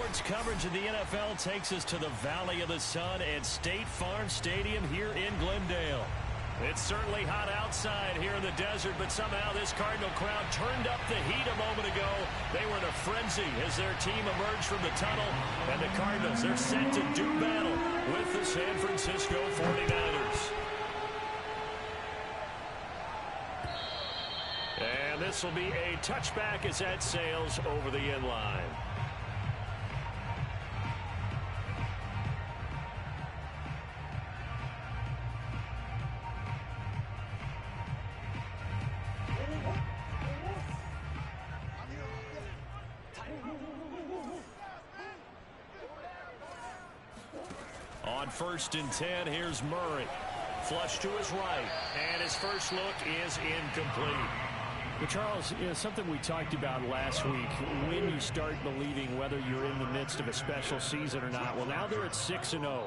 Sports coverage of the NFL takes us to the Valley of the Sun at State Farm Stadium here in Glendale. It's certainly hot outside here in the desert, but somehow this Cardinal crowd turned up the heat a moment ago. They were in a frenzy as their team emerged from the tunnel, and the Cardinals are set to do battle with the San Francisco 49ers. And this will be a touchback as that sails over the end line. On 1st and 10, here's Murray. Flush to his right, and his first look is incomplete. Well, Charles, something we talked about last week, when you start believing whether you're in the midst of a special season or not. Well, now they're at 6-0.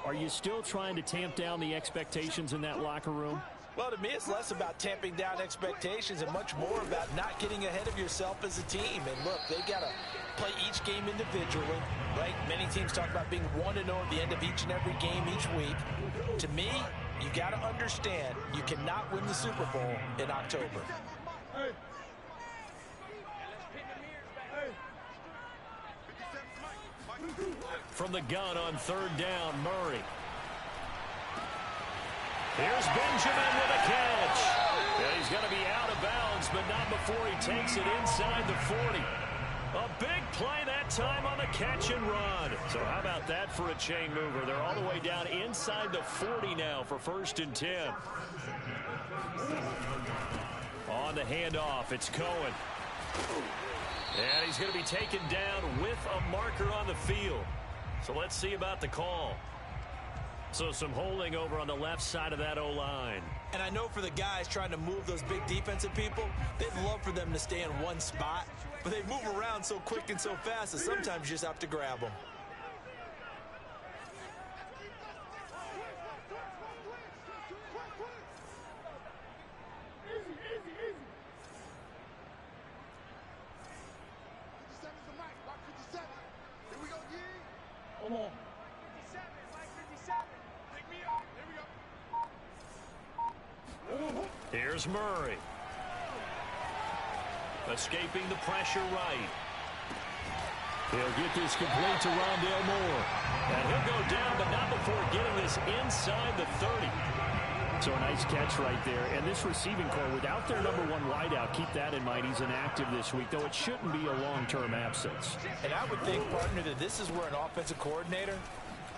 Are you still trying to tamp down the expectations in that locker room? Well, to me, it's less about tamping down expectations and much more about not getting ahead of yourself as a team. And look, they got to play each game individually, right? Many teams talk about being 1-0 at the end of each and every game each week. To me, you got to understand you cannot win the Super Bowl in October. From the gun on 3rd down, Murray. Here's Benjamin with a catch. Yeah, he's going to be out of bounds, but not before he takes it inside the 40. A big play that time on the catch and run. So how about that for a chain mover? They're all the way down inside the 40 now for 1st and 10. On the handoff, it's Cohen. And he's going to be taken down with a marker on the field. So let's see about the call. So some holding over on the left side of that O-line. And I know for the guys trying to move those big defensive people, they'd love for them to stay in one spot. But they move around so quick and so fast that sometimes you just have to grab them. Here's Murray. Escaping the pressure right. He'll get this complete to Rondale Moore. And he'll go down, but not before getting this inside the 30. So a nice catch right there. And this receiving core, without their number 1 wideout, keep that in mind. He's inactive this week, though it shouldn't be a long-term absence. And I would think, partner, that this is where an offensive coordinator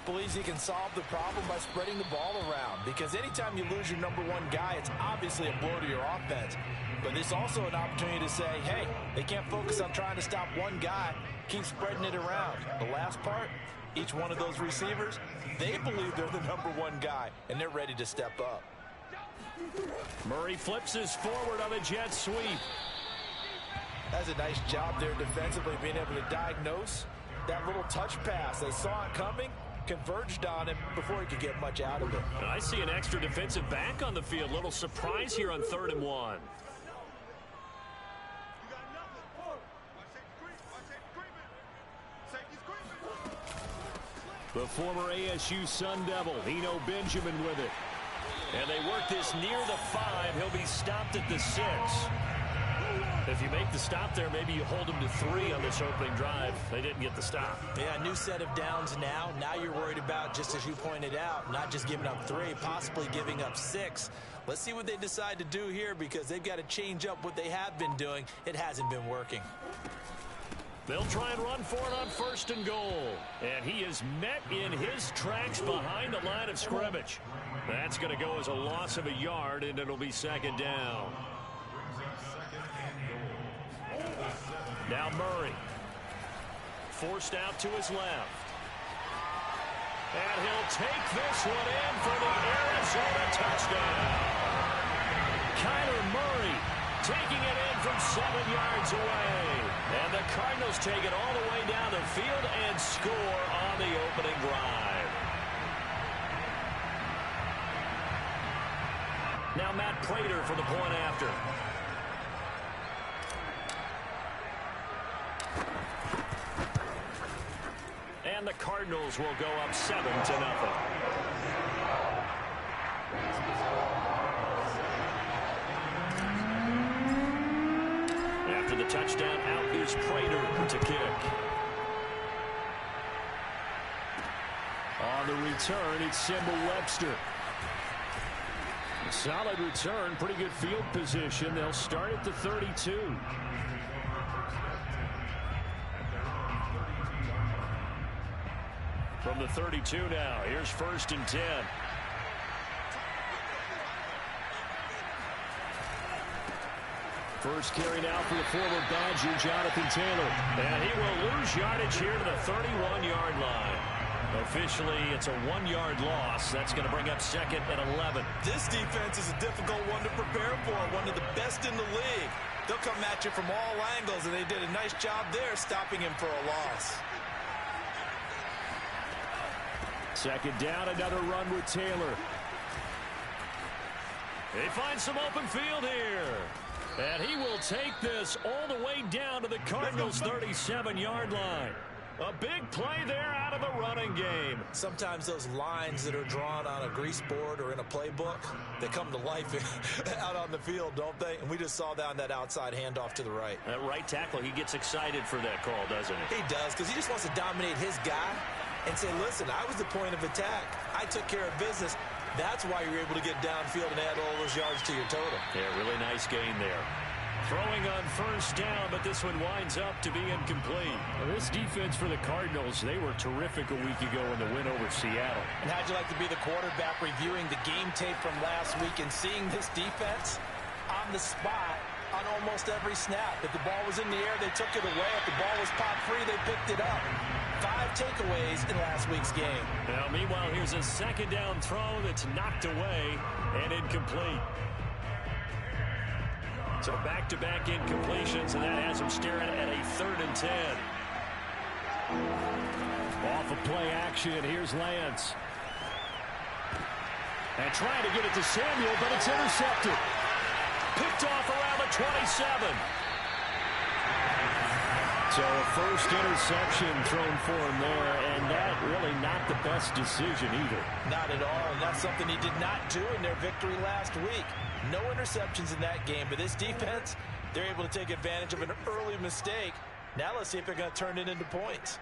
believes he can solve the problem by spreading the ball around. Because anytime you lose your number 1 guy, it's obviously a blow to your offense. But it's also an opportunity to say, hey, they can't focus on trying to stop one guy. Keep spreading it around. The last part, each one of those receivers, they believe they're the number 1 guy, and they're ready to step up. Murray flips his forward on a jet sweep. That's a nice job there defensively, being able to diagnose that little touch pass. They saw it coming, converged on him before he could get much out of it. I see an extra defensive back on the field. Little surprise here on 3rd and 1. The former ASU Sun Devil, Eno Benjamin with it. And they work this near the 5. He'll be stopped at the 6. If you make the stop there, maybe you hold them to 3 on this opening drive. They didn't get the stop. Yeah, new set of downs now. Now you're worried about, just as you pointed out, not just giving up 3, possibly giving up 6. Let's see what they decide to do here, because they've got to change up what they have been doing. It hasn't been working. They'll try and run for it on 1st and goal. And he is met in his tracks behind the line of scrimmage. That's going to go as a loss of a yard, and it'll be 2nd down. Now Murray. Forced out to his left. And he'll take this one in for the Arizona touchdown. Kyler Murray taking it in from 7 yards away. And the Cardinals take it all the way down the field and score on the opening drive. Now Matt Prater for the point after. And the Cardinals will go up 7-0. After the touchdown, out is Prater to kick. On the return, it's Symbol Webster. Solid return, pretty good field position. They'll start at the 32. From the 32 now, here's 1st and 10. First carry now for the former Badger, Jonathan Taylor. And he will lose yardage here to the 31-yard line. Officially, it's a 1-yard loss. That's going to bring up 2nd and 11. This defense is a difficult one to prepare for, one of the best in the league. They'll come at you from all angles, and they did a nice job there stopping him for a loss. 2nd down, another run with Taylor. They find some open field here. And he will take this all the way down to the Cardinals' 37-yard line. A big play there out of the running game. Sometimes those lines that are drawn on a grease board or in a playbook, they come to life out on the field, don't they? And we just saw down that outside handoff to the right. That right tackle, he gets excited for that call, doesn't he? He does, because he just wants to dominate his guy and say, listen, I was the point of attack. I took care of business. That's why you're able to get downfield and add all those yards to your total. Yeah, really nice gain there. Throwing on 1st down, but this one winds up to be incomplete. Well, this defense for the Cardinals, they were terrific a week ago in the win over Seattle. And how'd you like to be the quarterback reviewing the game tape from last week and seeing this defense on the spot on almost every snap? If the ball was in the air, they took it away. If the ball was popped free, they picked it up. 5 takeaways in last week's game. Now, meanwhile, here's a 2nd down throw that's knocked away and incomplete. So back-to-back incompletions, and that has him staring at a 3rd and 10. Off of play action, here's Lance. And trying to get it to Samuel, but it's intercepted. Picked off around the 27. So a first interception thrown for him there, and that really not the best decision either. Not at all, and that's something he did not do in their victory last week. No interceptions in that game, but this defense, they're able to take advantage of an early mistake. Now let's see if they're going to turn it into points.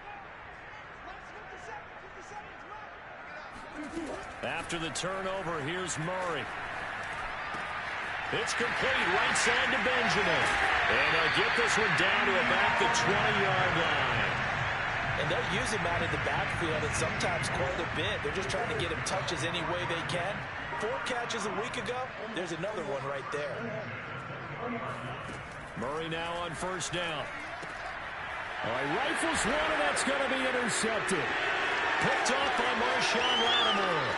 After the turnover, here's Murray. It's complete, right side to Benjamin. And they'll get this one down to about the 20-yard line. And they'll use him out in the backfield, and sometimes quite a bit. They're just trying to get him touches any way they can. 4 catches a week ago, there's another one right there. Murray now on 1st down. All right, rifles one, and that's going to be intercepted. Picked off by Marshawn Lattimore.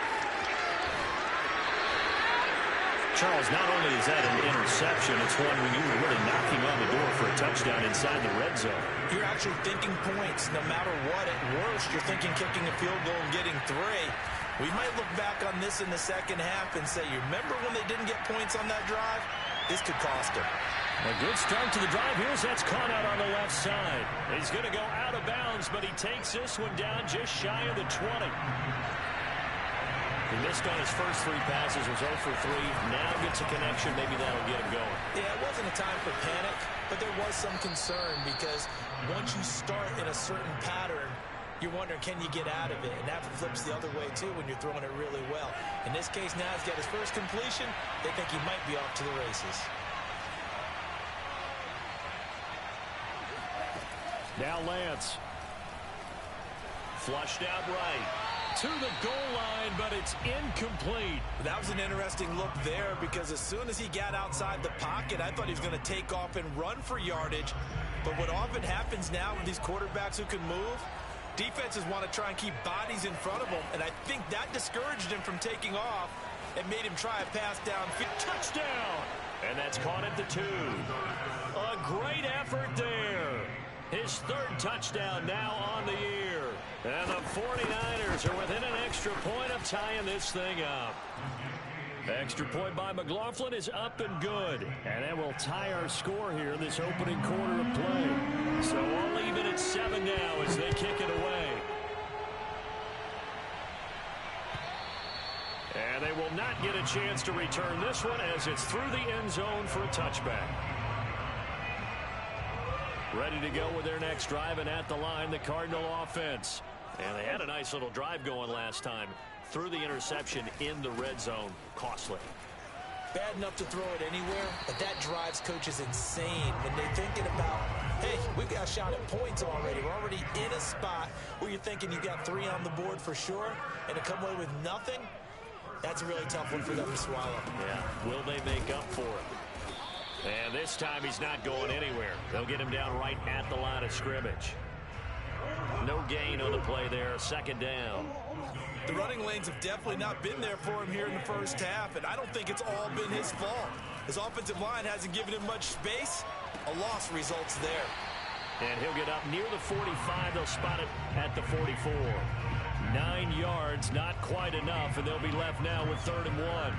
Charles, not only is that an interception, it's one when you were really knocking on the door for a touchdown inside the red zone. You're actually thinking points no matter what. At worst, you're thinking kicking a field goal and getting 3. We might look back on this in the second half and say, you remember when they didn't get points on that drive? This could cost them. A good start to the drive. Here's that's caught out on the left side. He's going to go out of bounds, but he takes this one down just shy of the 20. He missed on his first 3 passes, was 0 for 3. Now gets a connection. Maybe that'll get him going. Yeah, it wasn't a time for panic, but there was some concern because once you start in a certain pattern, you're wondering, can you get out of it? And that flips the other way, too, when you're throwing it really well. In this case, now he's got his first completion. They think he might be off to the races. Now Lance. Flushed out right. To the goal line, but it's incomplete. That was an interesting look there because as soon as he got outside the pocket, I thought he was going to take off and run for yardage. But what often happens now with these quarterbacks who can move, defenses want to try and keep bodies in front of them, and I think that discouraged him from taking off and made him try a pass downfield. Touchdown! And that's caught at the 2. A great effort there. His 3rd touchdown now on the year. And the 49ers are within an extra point of tying this thing up. Extra point by McLaughlin is up and good. And that will tie our score here this opening quarter of play. So all even at 7 now as they kick it away. not get a chance to return this one as it's through the end zone for a touchback. Ready to go with their next drive, and at the line, the Cardinal offense. And they had a nice little drive going last time. Through the interception in the red zone. Costly. Bad enough to throw it anywhere, but that drives coaches insane when they're thinking about, hey, we've got a shot at points already. We're already in a spot where you're thinking you got 3 on the board for sure, and to come away with nothing, that's a really tough one for them to swallow. Yeah, will they make up for it? And this time he's not going anywhere. They'll get him down right at the line of scrimmage. No gain on the play there, second down. The running lanes have definitely not been there for him here in the first half, and I don't think it's all been his fault. His offensive line hasn't given him much space. A loss results there. And he'll get up near the 45. They'll spot it at the 44. 9 yards, not quite enough, and they'll be left now with 3rd and 1.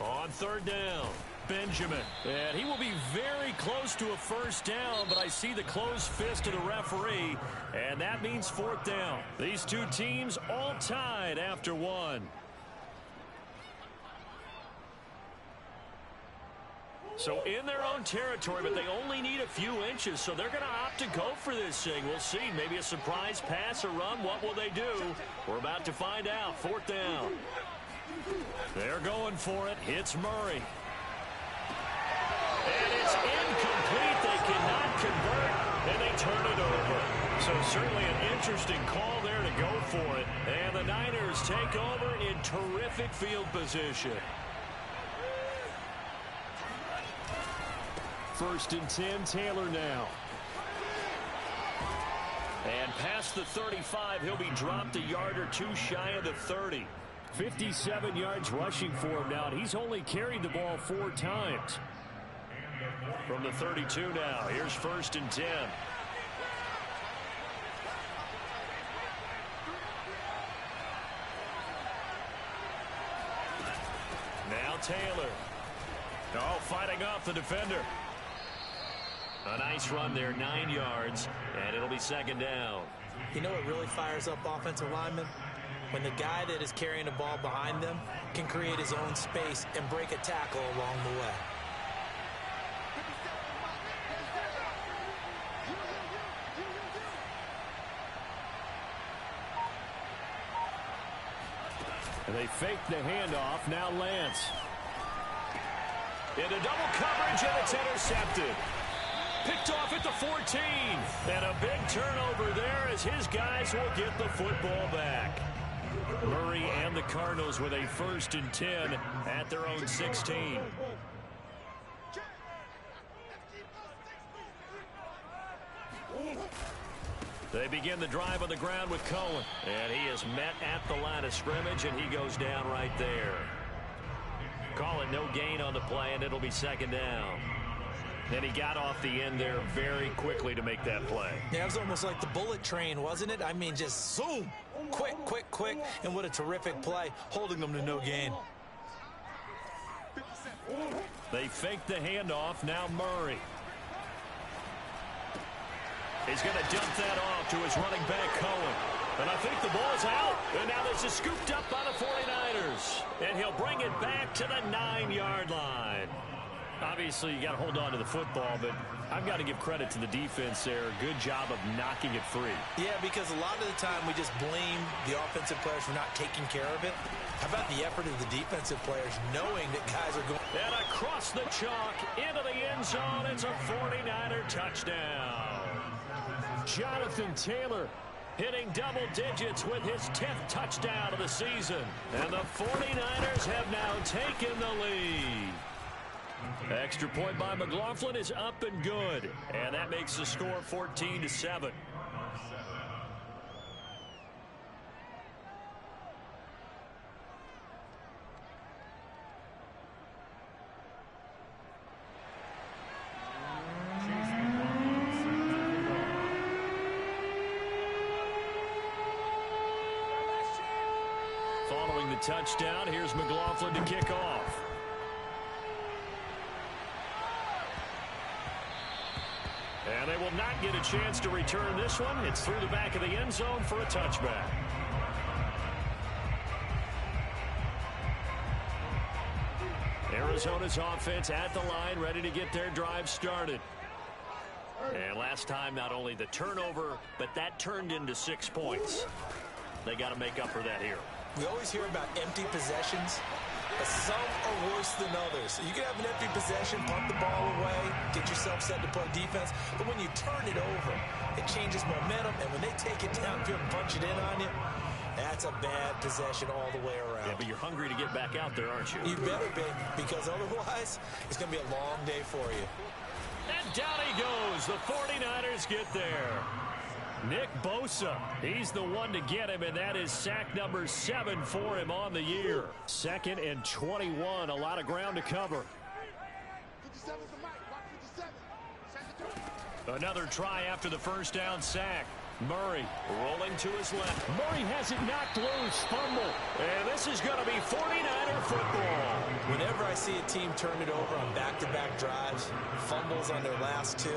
On 3rd down, Benjamin. And he will be very close to a first down, but I see the closed fist of the referee, and that means 4th down. These two teams all tied after 1. So in their own territory, but they only need a few inches, so they're going to opt to go for this thing. We'll see. Maybe a surprise pass or run. What will they do? We're about to find out. 4th down. They're going for it. Hits Murray. And it's incomplete. They cannot convert, and they turn it over. So certainly an interesting call there to go for it. And the Niners take over in terrific field position. 1st and 10, Taylor now. And past the 35, he'll be dropped a yard or 2 shy of the 30. 57 yards rushing for him now, and he's only carried the ball 4 times. From the 32 now, here's 1st and 10. Now Taylor. Oh, fighting off the defender. A nice run there, 9 yards, and it'll be 2nd down. You know what really fires up offensive linemen? When the guy that is carrying the ball behind them can create his own space and break a tackle along the way. And they fake the handoff. Now Lance. Into double coverage, and it's intercepted. Picked off at the 14. And a big turnover there as his guys will get the football back. Murray and the Cardinals with a 1st and 10 at their own 16. They begin the drive on the ground with Cohen. And he is met at the line of scrimmage, and he goes down right there. Call it no gain on the play, and it'll be 2nd down. And he got off the end there very quickly to make that play. Yeah, it was almost like the bullet train, wasn't it? I mean, just zoom. Quick, quick, quick. And what a terrific play, holding them to no gain. They fake the handoff. Now Murray. He's going to dump that off to his running back, Cohen. And I think the ball's out. And now this is scooped up by the 49ers. And he'll bring it back to the 9-yard line. Obviously, you got to hold on to the football, but I've got to give credit to the defense there. Good job of knocking it free. Yeah, because a lot of the time we just blame the offensive players for not taking care of it. How about the effort of the defensive players knowing that guys are going? And across the chalk into the end zone, it's a 49er touchdown. Jonathan Taylor hitting double digits with his 10th touchdown of the season. And the 49ers have now taken the lead. Extra point by McLaughlin is up and good. And that makes the score 14-7. Following the touchdown, here's McLaughlin to kick off. they will not get a chance to return this one. It's through the back of the end zone for a touchback. Arizona's offense at the line, ready to get their drive started. And last time, not only the turnover, but that turned into 6 points. They got to make up for that here. We always hear about empty possessions, but some are worse than others. You can have an empty possession, punt the ball away, get yourself set to play defense, but when you turn it over, it changes momentum, and when they take it downfield and punch it in on you, that's a bad possession all the way around. Yeah, but you're hungry to get back out there, aren't you? You better be, because otherwise, it's going to be a long day for you. And down he goes. The 49ers get there. Nick Bosa, he's the one to get him, and that is sack number 7 for him on the year. 2nd and 21, a lot of ground to cover. Another try after the first down sack. Murray rolling to his left. Murray has it knocked loose. Fumble. And this is going to be 49er football. Whenever I see a team turn it over on back-to-back drives, fumbles on their last 2,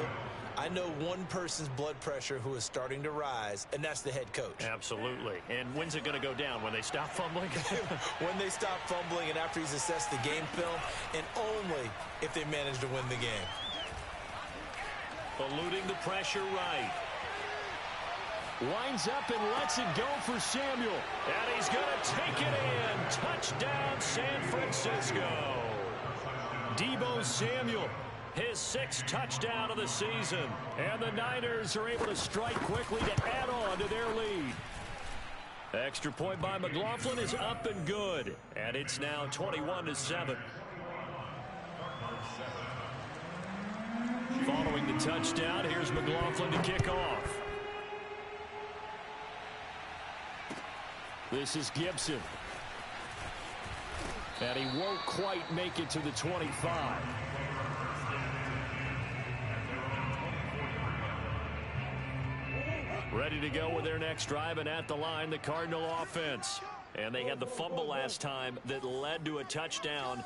I know one person's blood pressure who is starting to rise, and that's the head coach. Absolutely. And when's it going to go down? When they stop fumbling? When they stop fumbling and after he's assessed the game film, and only if they manage to win the game. Eluding the pressure right. Winds up and lets it go for Samuel. And he's going to take it in. Touchdown, San Francisco. Deebo Samuel, his 6th touchdown of the season. And the Niners are able to strike quickly to add on to their lead. Extra point by McLaughlin is up and good. And it's now 21-7. Following the touchdown, here's McLaughlin to kick off. This is Gibson. And he won't quite make it to the 25. Ready to go with their next drive, and at the line, the Cardinal offense. And they had the fumble last time that led to a touchdown.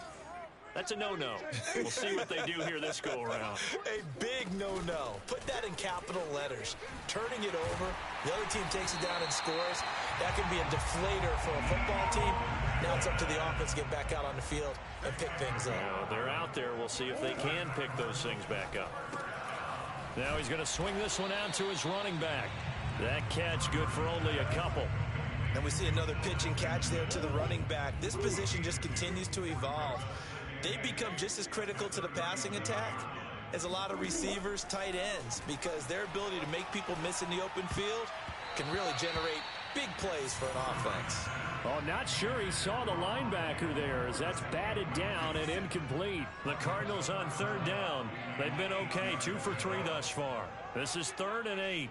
That's a no-no. We'll see what they do here this go-around. A big no-no. Put that in capital letters. Turning it over, the other team takes it down and scores. That can be a deflator for a football team. Now it's up to the offense to get back out on the field and pick things up. Well, they're out there. We'll see if they can pick those things back up. Now he's going to swing this one out to his running back. That catch good for only a couple. And we see another pitch and catch there to the running back. This position just continues to evolve. They become just as critical to the passing attack as a lot of receivers, tight ends, because their ability to make people miss in the open field can really generate big plays for an offense. Oh, not sure he saw the linebacker there as that's batted down and incomplete. The Cardinals on 3rd down. They've been okay, 2 for 3 thus far. This is 3rd and 8.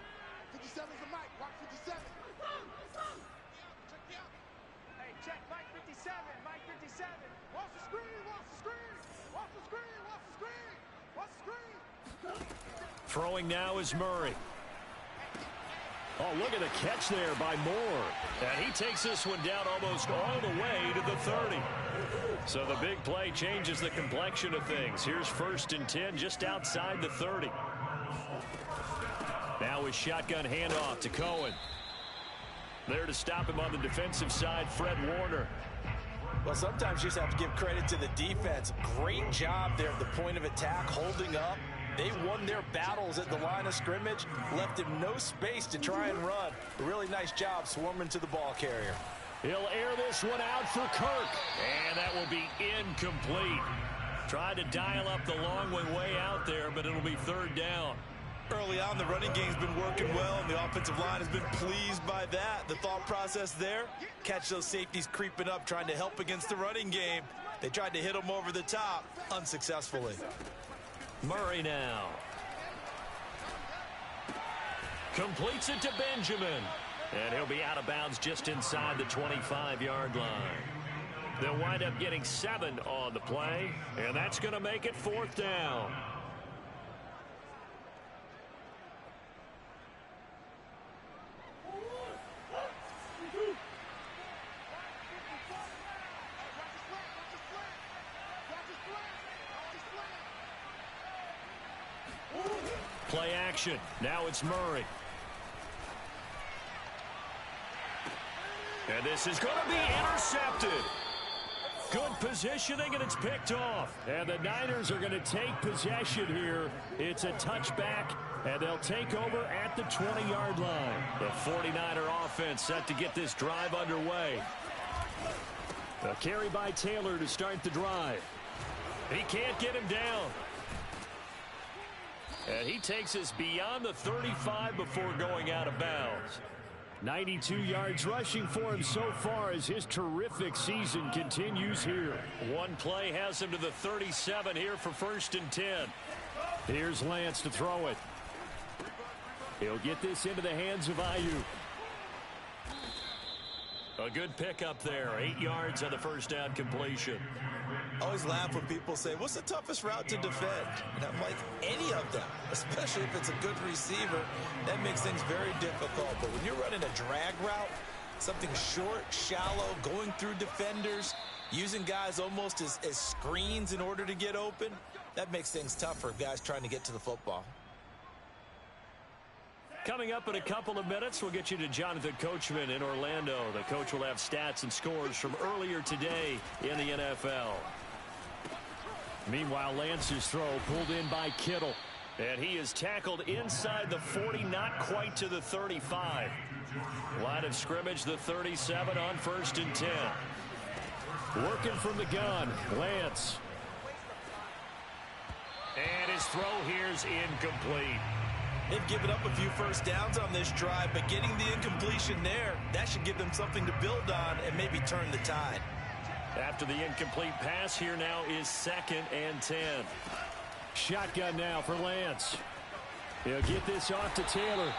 57's the mic. Watch 57. Hey, check Mike 57. Mike 57. Watch the screen. Watch the screen. Watch the screen. Watch the screen. Watch the screen. Throwing now is Murray. Oh, look at the catch there by Moore. And he takes this one down almost all the way to the 30. So the big play changes the complexion of things. Here's 1st and 10 just outside the 30. Now his shotgun handoff to Cohen. There to stop him on the defensive side, Fred Warner. Well, sometimes you just have to give credit to the defense. Great job there at the point of attack, holding up. They won their battles at the line of scrimmage, left him no space to try and run. A really nice job swarming to the ball carrier. He'll air this one out for Kirk. And that will be incomplete. Tried to dial up the long one way out there, but it'll be 3rd down. Early on, the running game's been working well, and the offensive line has been pleased by that. The thought process there, catch those safeties creeping up, trying to help against the running game. They tried to hit them over the top, unsuccessfully. Murray now. Completes it to Benjamin. And he'll be out of bounds just inside the 25-yard line. They'll wind up getting 7 on the play, and that's going to make it 4th down. Play action. Now it's Murray. And this is going to be intercepted. Good positioning, and it's picked off. And the Niners are going to take possession here. It's a touchback, and they'll take over at the 20-yard line. The 49er offense set to get this drive underway. A carry by Taylor to start the drive. He can't get him down. And he takes us beyond the 35 before going out of bounds. 92 yards rushing for him so far as his terrific season continues here. One play has him to the 37 here for 1st and 10. Here's Lance to throw it. He'll get this into the hands of Aiyuk. A good pickup there. 8 yards on the first down completion. I always laugh when people say, what's the toughest route to defend? And I'm like, any of them, especially if it's a good receiver. That makes things very difficult. But when you're running a drag route, something short, shallow, going through defenders, using guys almost as screens in order to get open, that makes things tough for guys trying to get to the football. Coming up in a couple of minutes, we'll get you to Jonathan Coachman in Orlando. The coach will have stats and scores from earlier today in the NFL. Meanwhile, Lance's throw pulled in by Kittle. And he is tackled inside the 40, not quite to the 35. Line of scrimmage, the 37 on 1st and 10. Working from the gun, Lance. And his throw here's incomplete. They've given up a few first downs on this drive, but getting the incompletion there, that should give them something to build on and maybe turn the tide. After the incomplete pass, here now is 2nd and 10. Shotgun now for Lance. He'll get this off to Taylor.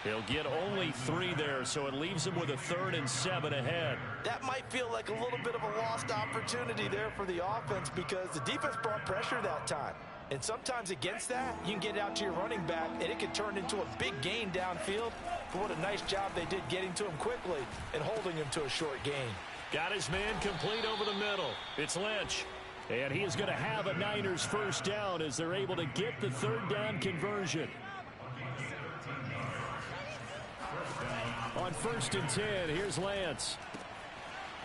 He'll get only 3 there, so it leaves him with a 3rd and 7 ahead. That might feel like a little bit of a lost opportunity there for the offense because the defense brought pressure that time. And sometimes against that, you can get it out to your running back, and it can turn into a big gain downfield. But what a nice job they did getting to him quickly and holding him to a short gain. Got his man complete over the middle. It's Lynch. And he is going to have a Niners first down as they're able to get the 3rd down conversion. On 1st and 10, here's Lance.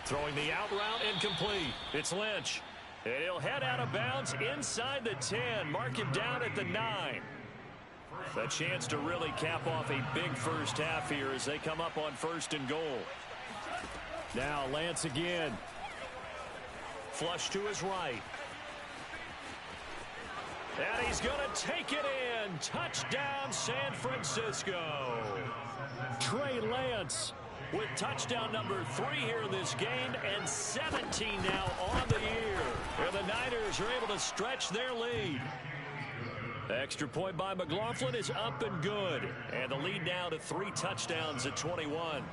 Throwing the out route incomplete. It's Lynch. And he'll head out of bounds inside the 10. Mark him down at the 9. A chance to really cap off a big first half here as they come up on 1st and goal. Now Lance again. Flush to his right. And he's going to take it in. Touchdown, San Francisco. Trey Lance with touchdown number 3 here in this game and 17 now on the year. And the Niners are able to stretch their lead. Extra point by McLaughlin is up and good. And the lead now to 3 touchdowns at 21.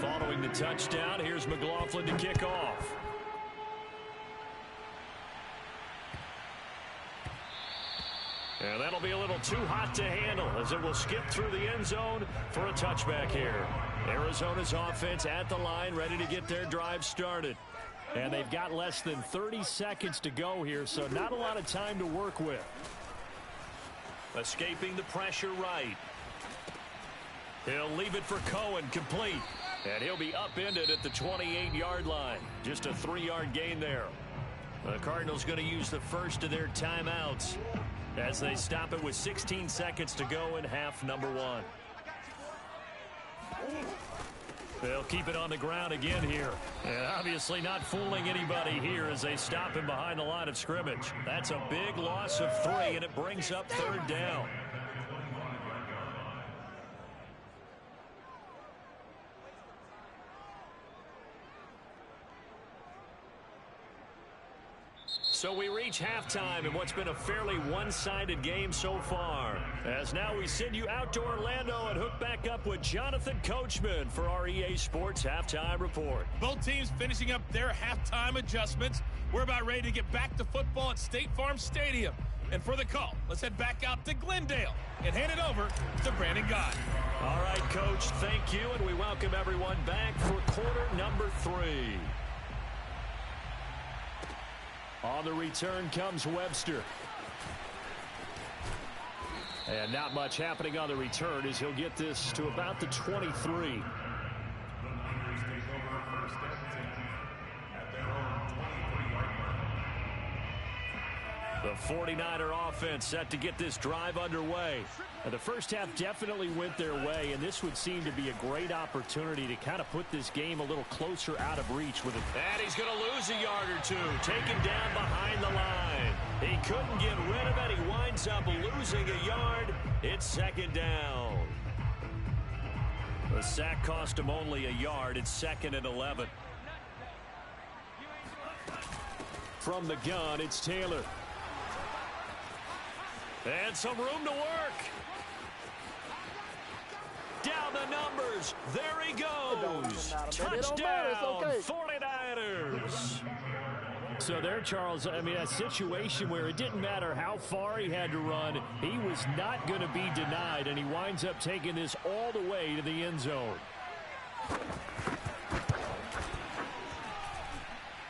Following the touchdown, here's McLaughlin to kick off. And that'll be a little too hot to handle as it will skip through the end zone for a touchback here. Arizona's offense at the line, ready to get their drive started. And they've got less than 30 seconds to go here, so not a lot of time to work with. Escaping the pressure right. He'll leave it for Cohen, complete. And he'll be upended at the 28-yard line. Just a 3-yard gain there. The Cardinals going to use the first of their timeouts as they stop it with 16 seconds to go in half number 1. They'll keep it on the ground again here. And obviously not fooling anybody here as they stop him behind the line of scrimmage. That's a big loss of 3, and it brings up 3rd down. So we reach halftime in what's been a fairly one-sided game so far. As now we send you out to Orlando and hook back up with Jonathan Coachman for our EA Sports Halftime Report. Both teams finishing up their halftime adjustments. We're about ready to get back to football at State Farm Stadium. And for the call, let's head back out to Glendale and hand it over to Brandon Gott. All right, Coach, thank you, and we welcome everyone back for quarter number 3. On the return comes Webster. And not much happening on the return as he'll get this to about the 23. The 49er offense set to get this drive underway. And the first half definitely went their way, and this would seem to be a great opportunity to kind of put this game a little closer out of reach with it. And he's going to lose a yard or two. Taken down behind the line. He couldn't get rid of it. He winds up losing a yard. It's second down. The sack cost him only a yard. It's 2nd and 11. From the gun, it's Taylor. And some room to work. Down the numbers. There he goes. Touchdown, 49ers. So there, Charles, I mean, a situation where it didn't matter how far he had to run, he was not going to be denied, and he winds up taking this all the way to the end zone.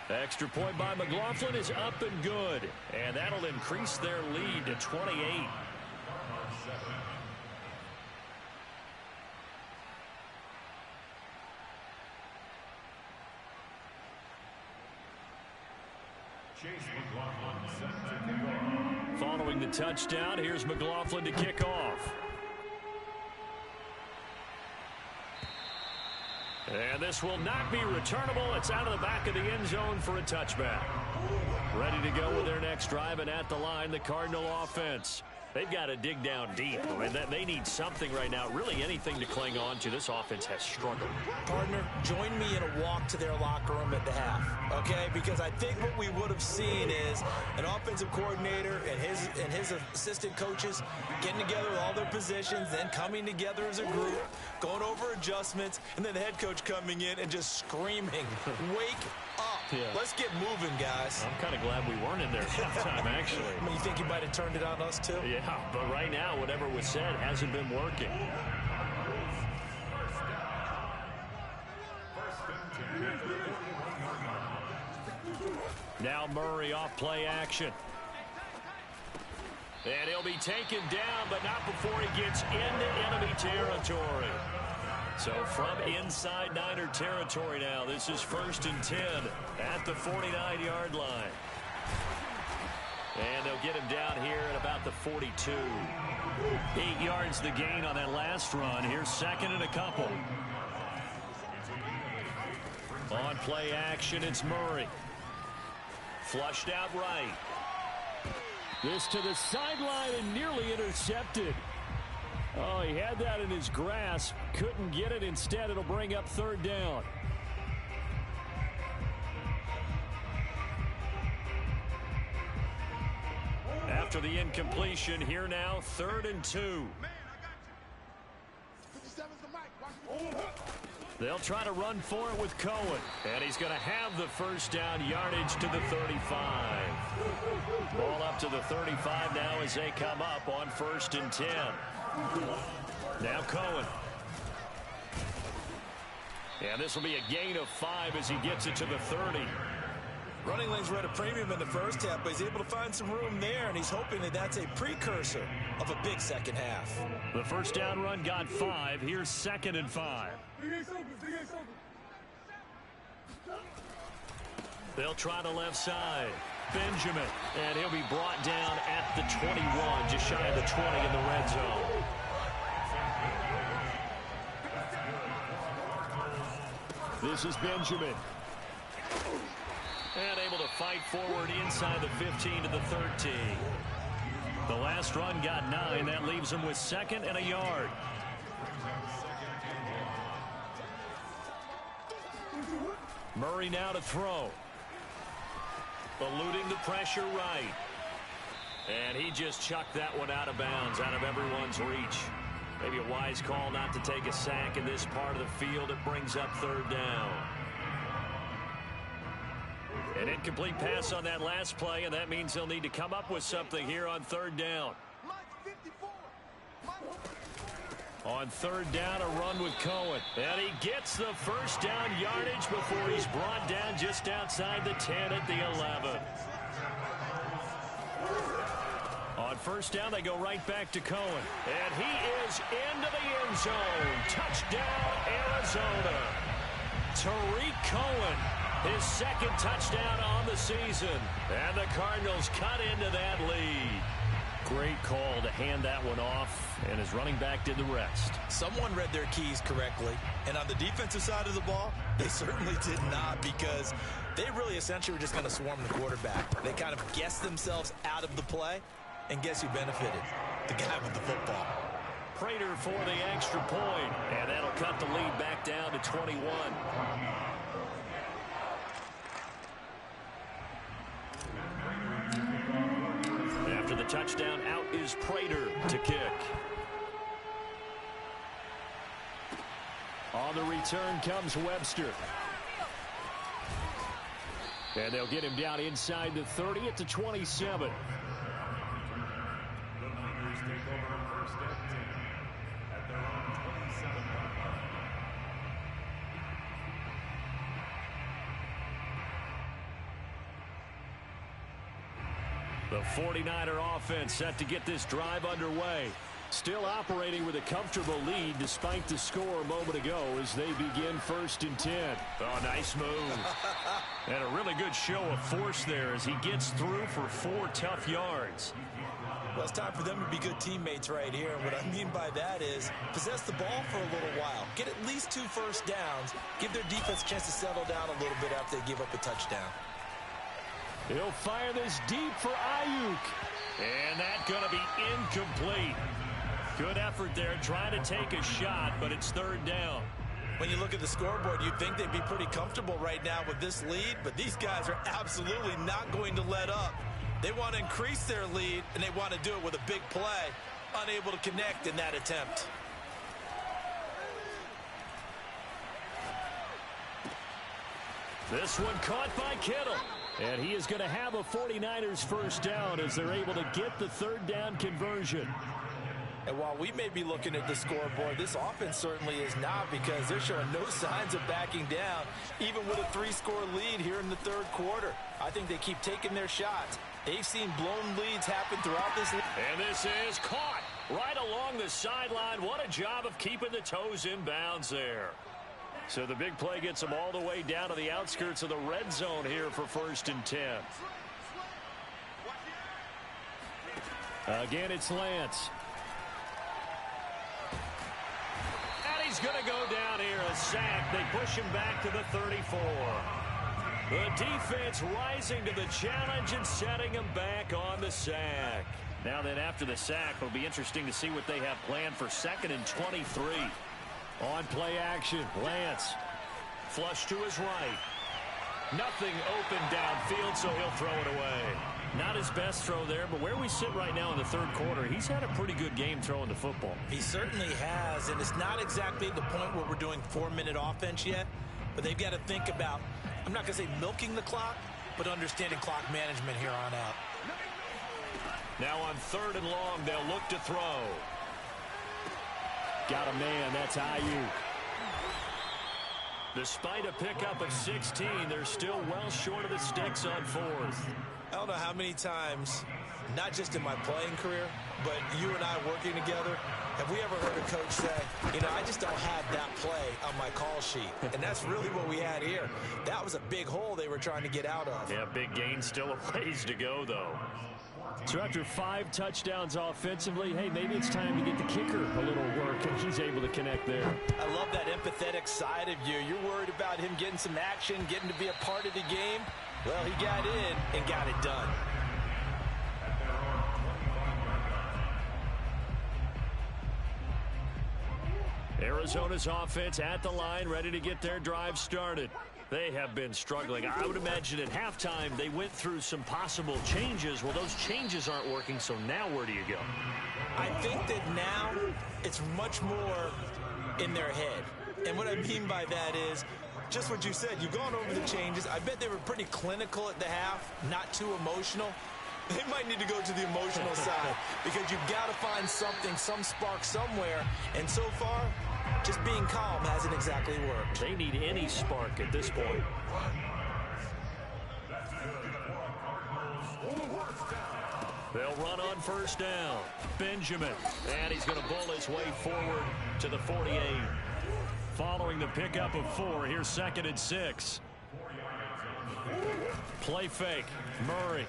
Extra point by McLaughlin is up and good, and that'll increase their lead to 28. Following the touchdown, here's McLaughlin to kick off. And this will not be returnable. It's out of the back of the end zone for a touchback. Ready to go with their next drive, and at the line, the Cardinal offense. They've got to dig down deep. I mean, they need something right now, really anything to cling on to. This offense has struggled. Partner, join me in a walk to their locker room at the half, okay? Because I think what we would have seen is an offensive coordinator and his assistant coaches getting together with all their positions, then coming together as a group, going over adjustments, and then the head coach coming in and just screaming, wake up. Yeah. Let's get moving, guys. I'm kind of glad we weren't in there at halftime, actually. I mean, you think you might have turned it on us, too? Yeah, but right now, whatever was said hasn't been working. Now Murray off play action. And he'll be taken down, but not before he gets into enemy territory. So from inside Niner territory now, this is 1st and 10 at the 49-yard line. And they'll get him down here at about the 42. 8 yards the gain on that last run. Here's 2nd and a couple. On play action, it's Murray. Flushed out right. This to the sideline and nearly intercepted. Oh, he had that in his grasp. Couldn't get it. Instead, it'll bring up 3rd down. After the incompletion, here now, 3rd and 2. They'll try to run for it with Cohen. And he's going to have the first down yardage to the 35. Ball up to the 35 now as they come up on 1st and 10. Now Cohen. And this will be a gain of 5 as he gets it to the 30. Running lanes were at a premium in the first half, but he's able to find some room there, and he's hoping that that's a precursor of a big second half. The first down run got 5. Here's 2nd and 5. They'll try the left side. Benjamin, and he'll be brought down at the 21, just shy of the 20 in the red zone. This is Benjamin. And able to fight forward inside the 15 to the 13. The last run got 9. That leaves him with 2nd and a yard. Murray now to throw. Eluding the pressure right. And he just chucked that one out of bounds, out of everyone's reach. Maybe a wise call not to take a sack in this part of the field. It brings up 3rd down. An incomplete pass on that last play, and that means they'll need to come up with something here on 3rd down. On 3rd down, a run with Cohen. And he gets the first down yardage before he's brought down just outside the 10 at the 11. On first down, they go right back to Cohen. And he is into the end zone. Touchdown, Arizona. Tariq Cohen, his second touchdown on the season. And the Cardinals cut into that lead. Great call to hand that one off, and his running back did the rest. Someone read their keys correctly, and on the defensive side of the ball, they certainly did not, because they really essentially were just going to swarm the quarterback. They kind of guessed themselves out of the play, and guess who benefited? The guy with the football. Prater for the extra point, and that'll cut the lead back down to 21. After the touchdown, out is Prater to kick. On the return comes Webster. And they'll get him down inside the 30 at the 27. The 49er offense set to get this drive underway. Still operating with a comfortable lead despite the score a moment ago as they begin 1st and 10. Oh, nice move. And a really good show of force there as he gets through for 4 tough yards. Well, it's time for them to be good teammates right here. And what I mean by that is possess the ball for a little while. Get at least 2 first downs. Give their defense a chance to settle down a little bit after they give up a touchdown. He'll fire this deep for Ayuk. And that's going to be incomplete. Good effort there trying to take a shot, but it's 3rd down. When you look at the scoreboard, you'd think they'd be pretty comfortable right now with this lead, but these guys are absolutely not going to let up. They want to increase their lead, and they want to do it with a big play. Unable to connect in that attempt. This one caught by Kittle. And he is going to have a 49ers first down as they're able to get the 3rd down conversion. And while we may be looking at the scoreboard, this offense certainly is not, because they're showing no signs of backing down, even with a 3-score lead here in the 3rd quarter. I think they keep taking their shots. They've seen blown leads happen throughout this league. And this is caught right along the sideline. What a job of keeping the toes in bounds there. So the big play gets them all the way down to the outskirts of the red zone here for 1st and 10. Again, it's Lance. And he's going to go down here, a sack. They push him back to the 34. The defense rising to the challenge and setting him back on the sack. Now then, after the sack, it'll be interesting to see what they have planned for 2nd and 23. On play action, Lance. Flush to his right. Nothing open downfield, so he'll throw it away. Not his best throw there, but where we sit right now in the 3rd quarter, he's had a pretty good game throwing the football. He certainly has, and it's not exactly the point where we're doing 4-minute offense yet, but they've got to think about, I'm not going to say milking the clock, but understanding clock management here on out. Now on 3rd and long, they'll look to throw. Got a man, that's Ayuk. Despite a pickup of 16, they're still well short of the sticks on 4th. I don't know how many times, not just in my playing career, but you and I working together, have we ever heard a coach say, you know, I just don't have that play on my call sheet. And that's really what we had here. That was a big hole they were trying to get out of. Yeah, big gain, still a ways to go, though. So after 5 touchdowns offensively, hey, maybe it's time to get the kicker a little work, and he's able to connect there. I love that empathetic side of you. You're worried about him getting some action, getting to be a part of the game. Well, he got in and got it done. Arizona's offense at the line, ready to get their drive started. They have been struggling. I would imagine at halftime they went through some possible changes. Well, those changes aren't working, so now where do you go? I think that now it's much more in their head. And what I mean by that is just what you said. You've gone over the changes. I bet they were pretty clinical at the half, not too emotional. They might need to go to the emotional side because you've got to find something, some spark somewhere. And so far, just being calm hasn't exactly worked. They need any spark at this point. They'll run on first down. Benjamin. And he's going to bull his way forward to the 48. Following the pickup of 4, here's 2nd and 6. Play fake. Murray.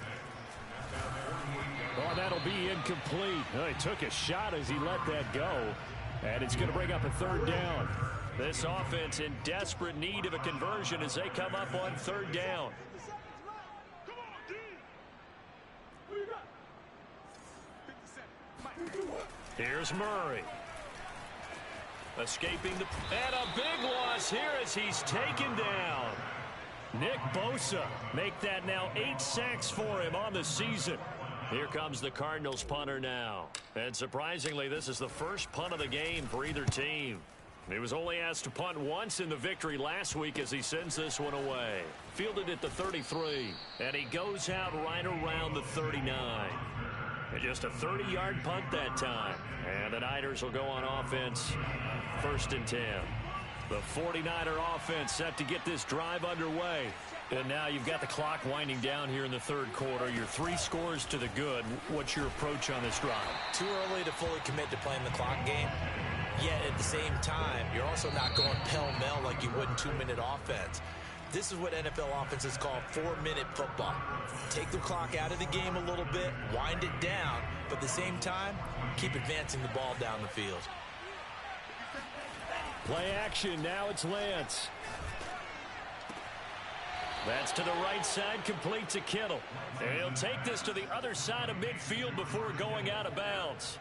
Oh, that'll be incomplete. Oh, he took a shot as he let that go. And it's going to bring up a 3rd down. This offense in desperate need of a conversion as they come up on 3rd down. Here's Murray. Escaping the... And a big loss here as he's taken down. Nick Bosa make that now 8 sacks for him on the season. Here comes the Cardinals punter now. And surprisingly, this is the first punt of the game for either team. He was only asked to punt once in the victory last week as he sends this one away. Fielded at the 33. And he goes out right around the 39. And just a 30-yard punt that time. And the Niners will go on offense. 1st and 10. The 49er offense set to get this drive underway. And now you've got the clock winding down here in the 3rd quarter. You're 3 scores to the good. What's your approach on this drive? Too early to fully commit to playing the clock game. Yet at the same time, you're also not going pell-mell like you would in 2-minute offense. This is what NFL offenses call 4-minute football. Take the clock out of the game a little bit, wind it down, but at the same time, keep advancing the ball down the field. Play action. Now it's Lance. That's to the right side, complete to Kittle. And he'll take this to the other side of midfield before going out of bounds.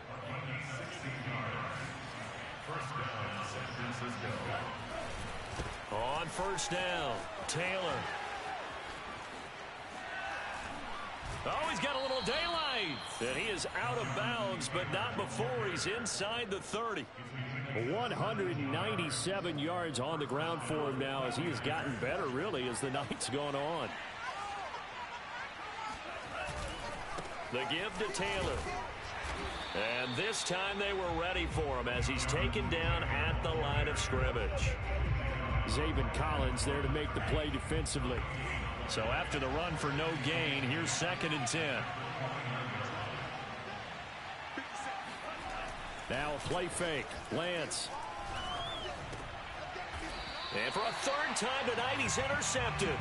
On first down, Taylor. Oh, he's got a little daylight. And he is out of bounds, but not before he's inside the 30. 197 yards on the ground for him now as he has gotten better, really, as the night's gone on. The give to Taylor. And this time they were ready for him as he's taken down at the line of scrimmage. Zaven Collins there to make the play defensively. So after the run for no gain, here's 2nd and 10. Now a play fake. Lance. And for a 3rd time tonight, he's intercepted.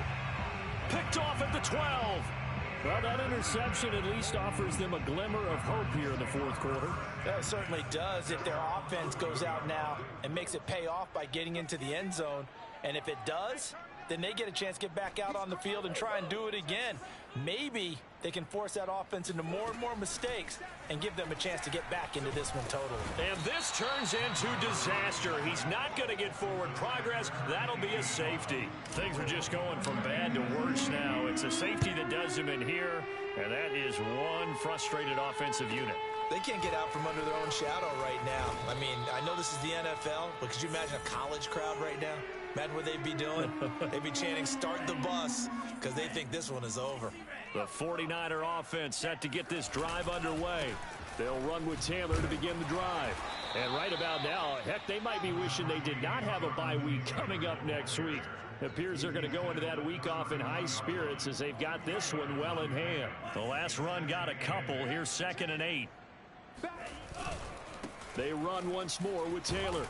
Picked off at the 12. Well, that interception at least offers them a glimmer of hope here in the 4th quarter. That certainly does if their offense goes out now and makes it pay off by getting into the end zone. And if it does, then they get a chance to get back out on the field and try and do it again. Maybe they can force that offense into more and more mistakes and give them a chance to get back into this one totally. And this turns into disaster. He's not going to get forward progress. That'll be a safety. Things are just going from bad to worse now. It's a safety that does him in here, and that is one frustrated offensive unit. They can't get out from under their own shadow right now. I mean, I know this is the NFL, but could you imagine a college crowd right now? Imagine what they'd be doing. They'd be chanting, "Start the bus," because they think this one is over. The 49er offense set to get this drive underway. They'll run with Taylor to begin the drive. And right about now, heck, they might be wishing they did not have a bye week coming up next week. It appears they're going to go into that week off in high spirits as they've got this one well in hand. The last run got a couple. Here's 2nd and 8. They run once more with Taylor.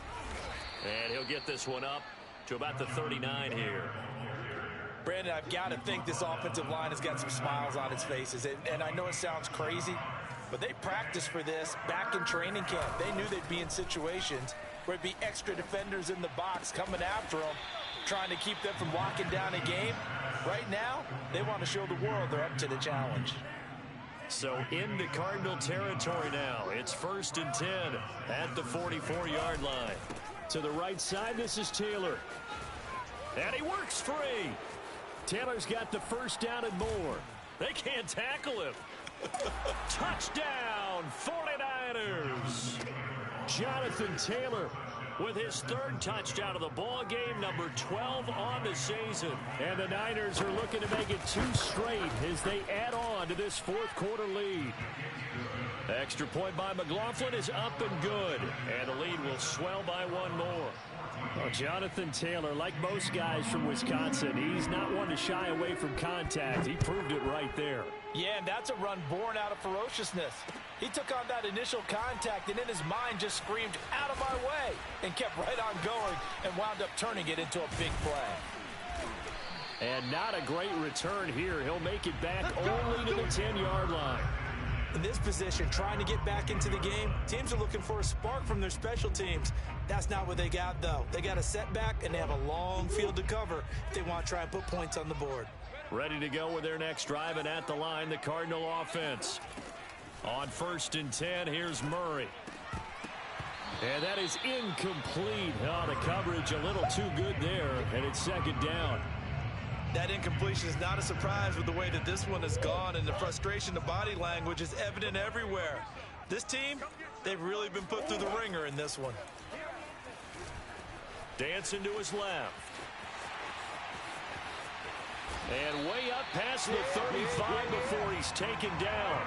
And he'll get this one up to about the 39 here. Brandon, I've got to think this offensive line has got some smiles on its faces. And I know it sounds crazy, but they practiced for this back in training camp. They knew they'd be in situations where it'd be extra defenders in the box coming after them, trying to keep them from locking down a game. Right now, they want to show the world they're up to the challenge. So into Cardinal territory now. It's 1st and 10 at the 44-yard line. To the right side, this is Taylor. And he works free. Taylor's got the first down and more. They can't tackle him. Touchdown, 49ers. Jonathan Taylor with his 3rd touchdown of the ball game, number 12 on the season. And the Niners are looking to make it 2 straight as they add on to this 4th quarter lead. Extra point by McLaughlin is up and good. And the lead will They'll swell by one more. Well, Jonathan Taylor, like most guys from Wisconsin, he's not one to shy away from contact. He proved it right there. Yeah, and that's a run born out of ferociousness. He took on that initial contact and in his mind just screamed, "Out of my way," and kept right on going and wound up turning it into a big play. And not a great return here. He'll make it back only to the 10-yard line. In this position, trying to get back into the game, teams are looking for a spark from their special teams. That's not what they got, though. They got a setback, and they have a long field to cover if they want to try and put points on the board. Ready to go with their next drive, and at the line, the Cardinal offense. On 1st and 10, here's Murray. And that is incomplete. Oh, the coverage a little too good there, and it's 2nd down. That incompletion is not a surprise with the way that this one has gone, and the frustration, the body language is evident everywhere. This team, they've really been put through the ringer in this one. Dancing to his left. And way up past the 35 before he's taken down.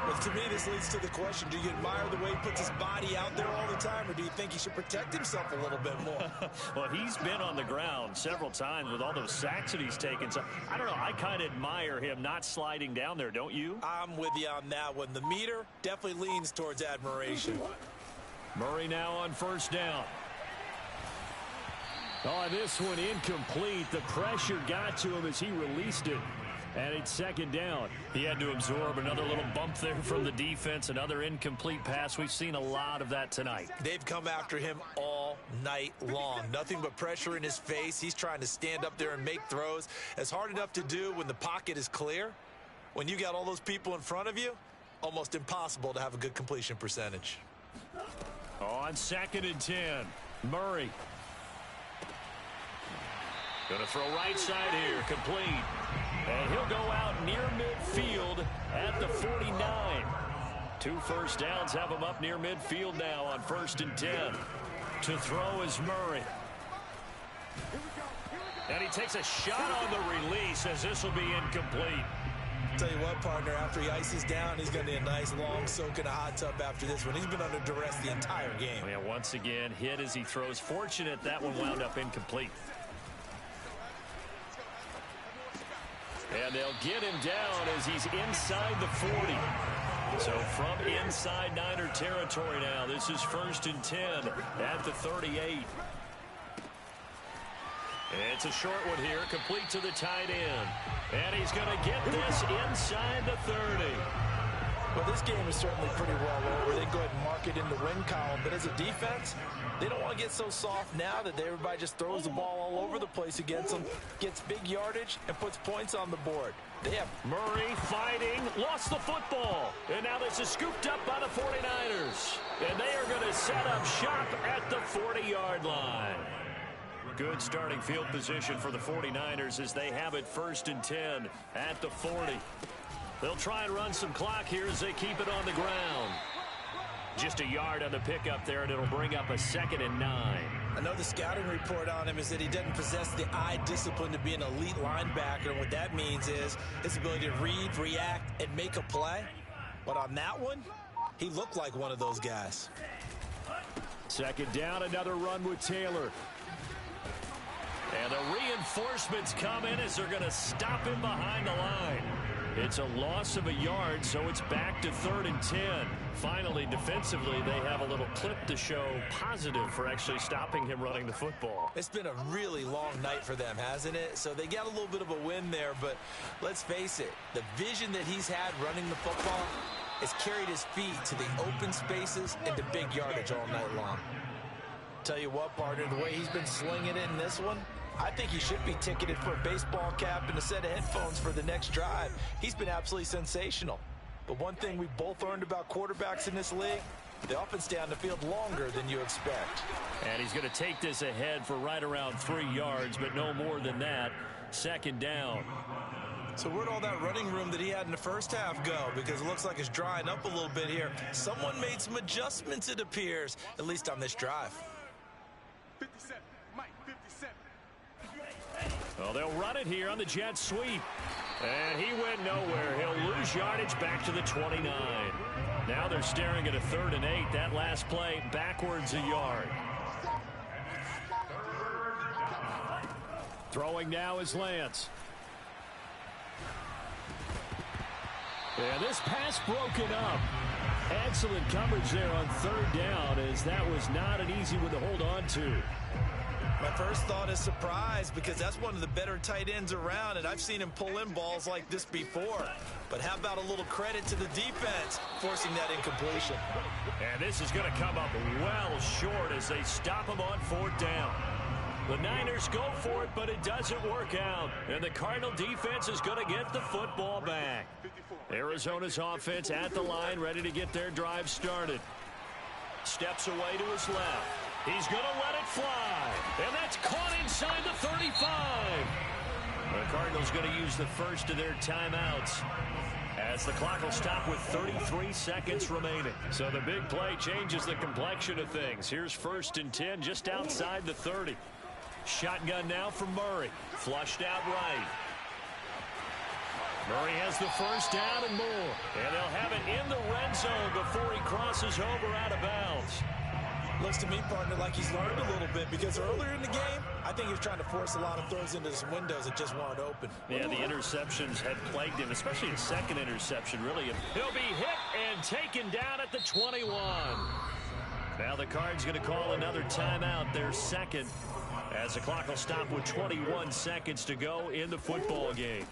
Well, to me, this leads to the question, do you admire the way he puts his body out there all the time, or do you think he should protect himself a little bit more? Well, he's been on the ground several times with all those sacks that he's taken. So, I don't know, I kind of admire him not sliding down there, don't you? I'm with you on that one. The meter definitely leans towards admiration. Murray now on 1st down. Oh, this one incomplete. The pressure got to him as he released it. And it's 2nd down. He had to absorb another little bump there from the defense, another incomplete pass. We've seen a lot of that tonight. They've come after him all night long. Nothing but pressure in his face. He's trying to stand up there and make throws. It's hard enough to do when the pocket is clear. When you got all those people in front of you, almost impossible to have a good completion percentage. On 2nd and 10, Murray. Going to throw right side here, complete. And he'll go out near midfield at the 49. 2 first downs have him up near midfield now on 1st and 10. To throw is Murray. And he takes a shot on the release as this will be incomplete. Tell you what, partner, after he ices down, he's going to need a nice long soak in a hot tub after this one. He's been under duress the entire game. Yeah, once again, hit as he throws. Fortunate that one wound up incomplete. And they'll get him down as he's inside the 40. So from inside Niner territory now, this is 1st and 10 at the 38. It's a short one here, complete to the tight end. And he's going to get this inside the 30. Well, this game is certainly pretty well over. They can go ahead and mark it in the win column. But as a defense, they don't want to get so soft now that everybody just throws the ball all over the place against them, gets big yardage, and puts points on the board. They have Murray fighting, lost the football. And now this is scooped up by the 49ers. And they are going to set up shop at the 40-yard line. Good starting field position for the 49ers as they have it 1st and 10 at the 40. They'll try and run some clock here as they keep it on the ground. Just a yard on the pickup there, and it'll bring up a 2nd and 9. I know the scouting report on him is that he doesn't possess the eye discipline to be an elite linebacker. And what that means is his ability to read, react, and make a play. But on that one, he looked like one of those guys. 2nd down, another run with Taylor. And the reinforcements come in as they're going to stop him behind the line. It's a loss of a yard, so it's back to 3rd and 10. Finally, defensively, they have a little clip to show positive for actually stopping him running the football. It's been a really long night for them, hasn't it? So they got a little bit of a win there, but let's face it, the vision that he's had running the football has carried his feet to the open spaces and to big yardage all night long. Tell you what, partner, the way he's been slinging it in this one, I think he should be ticketed for a baseball cap and a set of headphones for the next drive. He's been absolutely sensational. But one thing we both learned about quarterbacks in this league, they often stay on the field longer than you expect. And he's going to take this ahead for right around 3 yards, but no more than that. 2nd down. So where'd all that running room that he had in the first half go? Because it looks like it's drying up a little bit here. Someone made some adjustments, it appears, at least on this drive. 57, Mike, 57. Well, they'll run it here on the jet sweep. And he went nowhere. He'll lose yardage back to the 29. Now they're staring at a 3rd and 8. That last play backwards a yard. Throwing now is Lance. Yeah, this pass broken up. Excellent coverage there on 3rd down, as that was not an easy one to hold on to. My first thought is surprise, because that's one of the better tight ends around, and I've seen him pull in balls like this before. But how about a little credit to the defense forcing that incompletion? And this is going to come up well short as they stop him on 4th down. The Niners go for it, but it doesn't work out. And the Cardinal defense is going to get the football back. Arizona's offense at the line, ready to get their drive started. Steps away to his left. He's going to let it fly. And that's caught inside the 35. The Cardinals going to use the first of their timeouts, as the clock will stop with 33 seconds remaining. So the big play changes the complexion of things. Here's 1st and 10 just outside the 30. Shotgun now for Murray. Flushed out right. Murray has the first down and more. And they'll have it in the red zone before he crosses over out of bounds. Looks to me, partner, like he's learned a little bit, because earlier in the game, I think he was trying to force a lot of throws into some windows that just weren't open. Yeah, the interceptions had plagued him, especially his second interception, really. He'll be hit and taken down at the 21. Now the Cards going to call another timeout, their second, as the clock will stop with 21 seconds to go in the football game.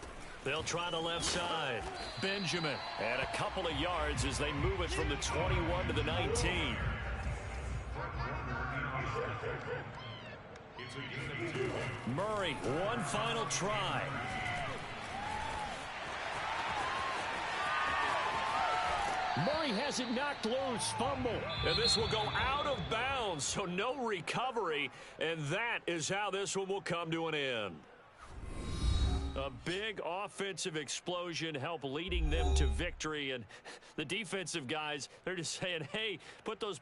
They'll try the left side. Benjamin, and a couple of yards as they move it from the 21 to the 19. Murray, one final try. Murray has it knocked loose, fumble. And this will go out of bounds, so no recovery. And that is how this one will come to an end. A big offensive explosion help leading them to victory. And the defensive guys, they're just saying, hey, put those